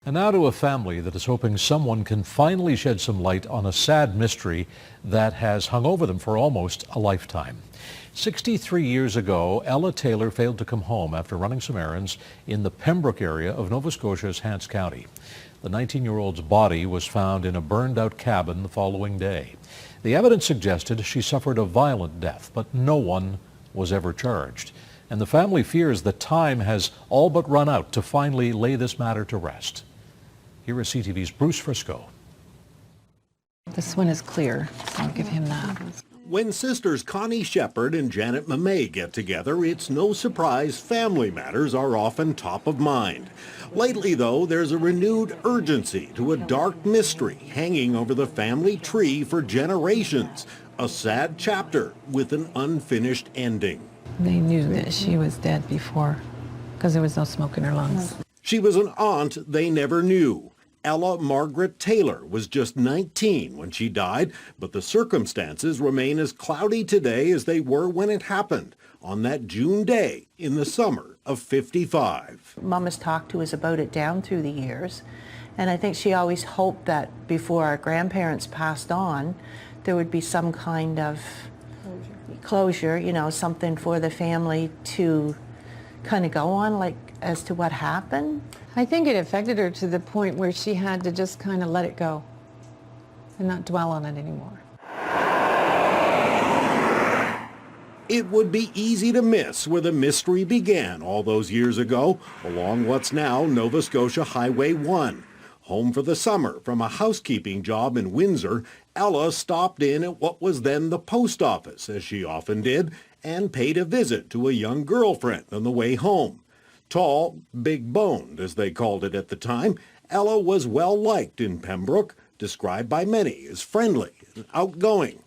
And now to a family that is hoping someone can finally shed some light on a sad mystery that has hung over them for almost a lifetime. 63 years ago, Ella Taylor failed to come home after running some errands in the Pembroke area of Nova Scotia's Hants County. The 19-year-old's body was found in a burned-out cabin the following day. The evidence suggested she suffered a violent death, but no one was ever charged. And the family fears that time has all but run out to finally lay this matter to rest. Here is CTV's Bruce Frisco. This one is clear, so I'll give him that. When sisters Connie Shepherd and Janet Mamay get together, it's no surprise family matters are often top of mind. Lately, though, there's a renewed urgency to a dark mystery hanging over the family tree for generations. A sad chapter with an unfinished ending. They knew that she was dead before because there was no smoke in her lungs. She was an aunt they never knew. Ella Margaret Taylor was just 19 when she died, but the circumstances remain as cloudy today as they were when it happened, on that June day in the summer of '55. Mom has talked to us about it down through the years, and I think she always hoped that before our grandparents passed on, there would be some kind of closure, you know, something for the family to kind of go on, like as to what happened. I think it affected her to the point where she had to just kind of let it go and not dwell on it anymore. It would be easy to miss where the mystery began all those years ago, along what's now Nova Scotia Highway 1. Home for the summer from a housekeeping job in Windsor, Ella stopped in at what was then the post office, as she often did, and paid a visit to a young girlfriend on the way home. Tall, big-boned, as they called it at the time, Ella was well-liked in Pembroke, described by many as friendly and outgoing.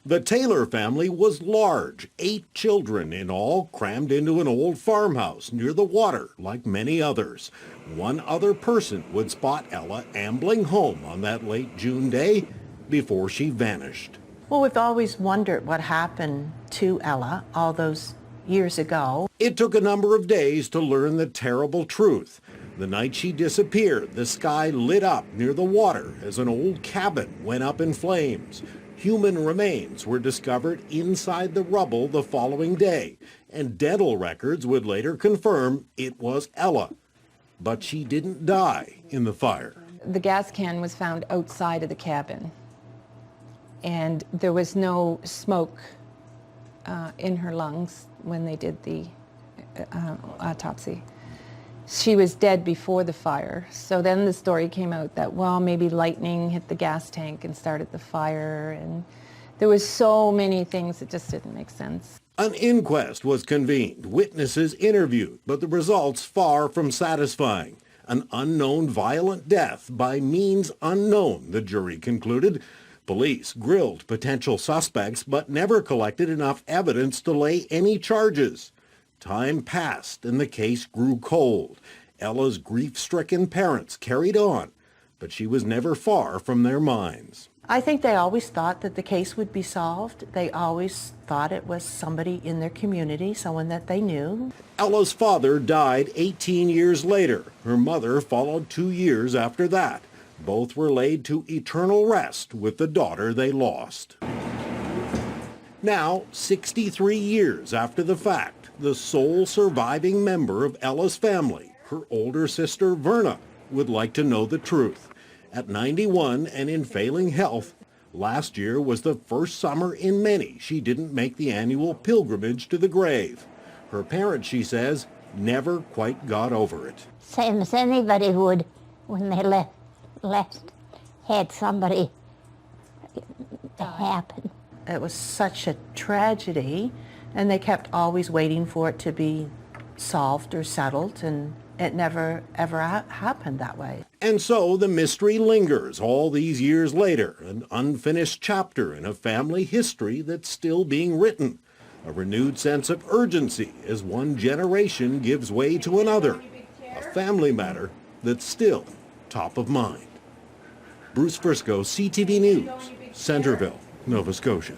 The Taylor family was large, 8 children in all, crammed into an old farmhouse near the water, like many others. One other person would spot Ella ambling home on that late June day before she vanished. Well, we've always wondered what happened to Ella all those years ago. It took a number of days to learn the terrible truth. The night she disappeared, the sky lit up near the water as an old cabin went up in flames. Human remains were discovered inside the rubble the following day, and dental records would later confirm it was Ella. But she didn't die in the fire. The gas can was found outside of the cabin, and there was no smoke in her lungs when they did the autopsy. She was dead before the fire. So then the story came out that, well, maybe lightning hit the gas tank and started the fire, and there was so many things that just didn't make sense. An inquest was convened, witnesses interviewed, but the results far from satisfying. An unknown violent death by means unknown, the jury concluded. Police grilled potential suspects, but never collected enough evidence to lay any charges. Time passed and the case grew cold. Ella's grief-stricken parents carried on, but she was never far from their minds. I think they always thought that the case would be solved. They always thought it was somebody in their community, someone that they knew. Ella's father died 18 years later. Her mother followed 2 years after that. Both were laid to eternal rest with the daughter they lost. Now, 63 years after the fact, the sole surviving member of Ella's family, her older sister Verna, would like to know the truth. At 91 and in failing health, last year was the first summer in many she didn't make the annual pilgrimage to the grave. Her parents, she says, never quite got over it. Same as anybody would when they left had somebody happen. It was such a tragedy, and they kept always waiting for it to be solved or settled, and it never ever happened that way. And so the mystery lingers all these years later, an unfinished chapter in a family history that's still being written. A renewed sense of urgency as one generation gives way to another. A family matter that's still top of mind. Bruce Frisco, CTV News, Centerville, Nova Scotia.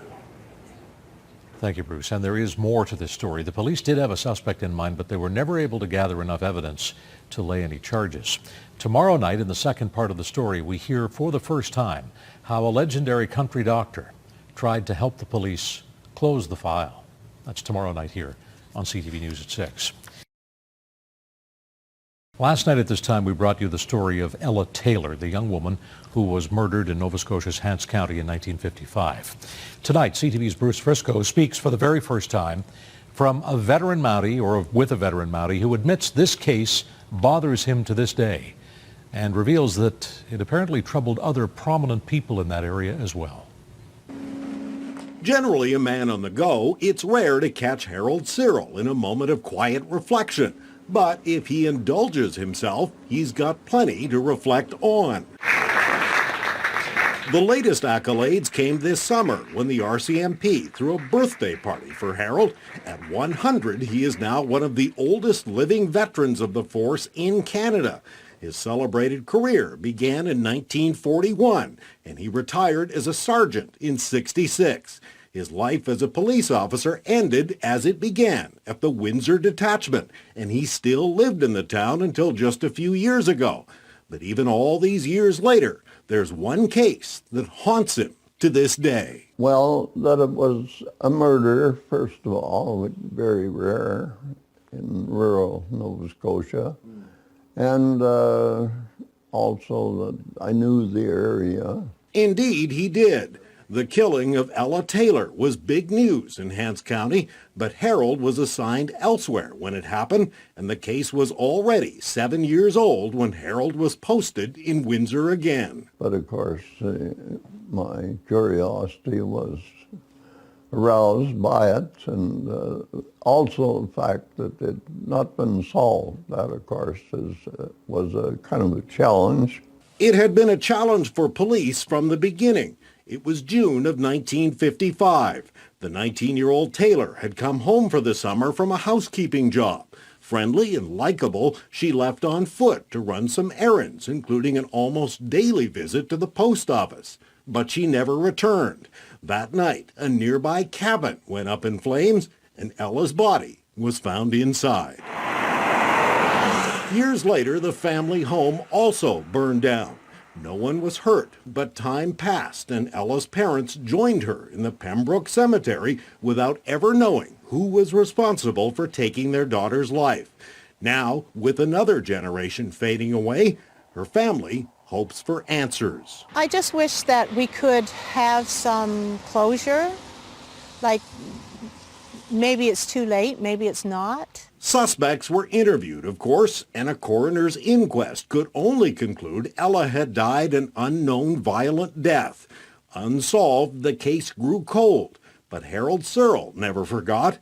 Thank you, Bruce. And there is more to this story. The police did have a suspect in mind, but they were never able to gather enough evidence to lay any charges. Tomorrow night, in the second part of the story, we hear for the first time how a legendary country doctor tried to help the police close the file. That's tomorrow night here on CTV News at 6. Last night at this time, we brought you the story of Ella Taylor, the young woman who was murdered in Nova Scotia's Hants County in 1955. Tonight, CTV's Bruce Frisco speaks for the very first time from a veteran Mountie, or with a veteran Mountie, who admits this case bothers him to this day and reveals that it apparently troubled other prominent people in that area as well. Generally a man on the go, it's rare to catch Harold Cyril in a moment of quiet reflection. But if he indulges himself, he's got plenty to reflect on. The latest accolades came this summer when the RCMP threw a birthday party for Harold. At 100, he is now one of the oldest living veterans of the force in Canada. His celebrated career began in 1941, and he retired as a sergeant in '66. His life as a police officer ended as it began, at the Windsor Detachment, and he still lived in the town until just a few years ago. But even all these years later, there's one case that haunts him to this day. Well, that it was a murder, first of all, which is very rare in rural Nova Scotia, and also that I knew the area. Indeed, he did. The killing of Ella Taylor was big news in Hants County, but Harold was assigned elsewhere when it happened, and the case was already 7 years old when Harold was posted in Windsor again. But of course, my curiosity was aroused by it, and also the fact that it had not been solved. That, of course, was a kind of a challenge. It had been a challenge for police from the beginning. It was June of 1955. The 19-year-old Taylor had come home for the summer from a housekeeping job. Friendly and likable, she left on foot to run some errands, including an almost daily visit to the post office. But she never returned. That night, a nearby cabin went up in flames, and Ella's body was found inside. Years later, the family home also burned down. No one was hurt, but time passed and Ella's parents joined her in the Pembroke Cemetery without ever knowing who was responsible for taking their daughter's life. Now, with another generation fading away, her family hopes for answers. I just wish that we could have some closure, like maybe it's too late, maybe it's not. Suspects were interviewed, of course, and a coroner's inquest could only conclude Ella had died an unknown violent death. Unsolved, the case grew cold, but Harold Cyril never forgot,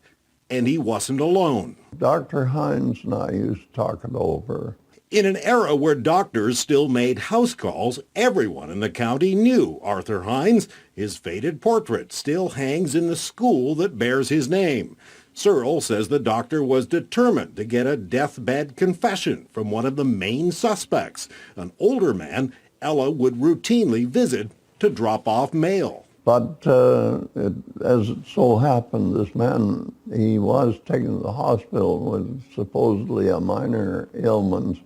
and he wasn't alone. Dr. Hines and I used to talk it over. In an era where doctors still made house calls, everyone in the county knew Arthur Hines. His faded portrait still hangs in the school that bears his name. Cyril says the doctor was determined to get a deathbed confession from one of the main suspects, an older man Ella would routinely visit to drop off mail. But as it so happened, this man, he was taken to the hospital with supposedly a minor ailment,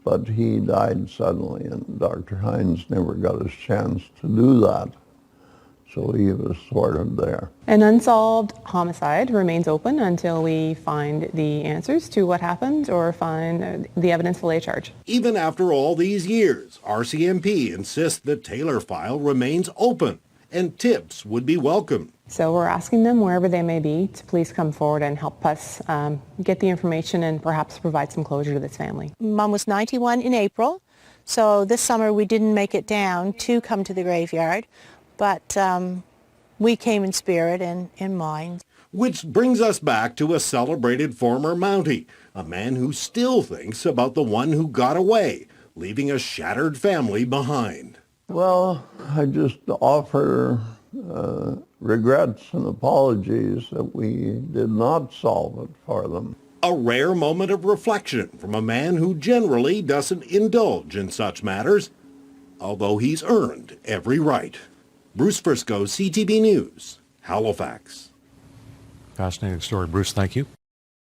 but he died suddenly, and Dr. Hines never got his chance to do that. So he was sort of there. An unsolved homicide remains open until we find the answers to what happened or find the evidence to lay a charge. Even after all these years, RCMP insists the Taylor file remains open and tips would be welcome. So we're asking them, wherever they may be, to please come forward and help us get the information and perhaps provide some closure to this family. Mom was 91 in April, so this summer we didn't make it down to come to the graveyard. But we came in spirit and in mind. Which brings us back to a celebrated former Mountie, a man who still thinks about the one who got away, leaving a shattered family behind. Well, I just offer regrets and apologies that we did not solve it for them. A rare moment of reflection from a man who generally doesn't indulge in such matters, although he's earned every right. Bruce Frisco, CTV News, Halifax. Fascinating story. Bruce, thank you.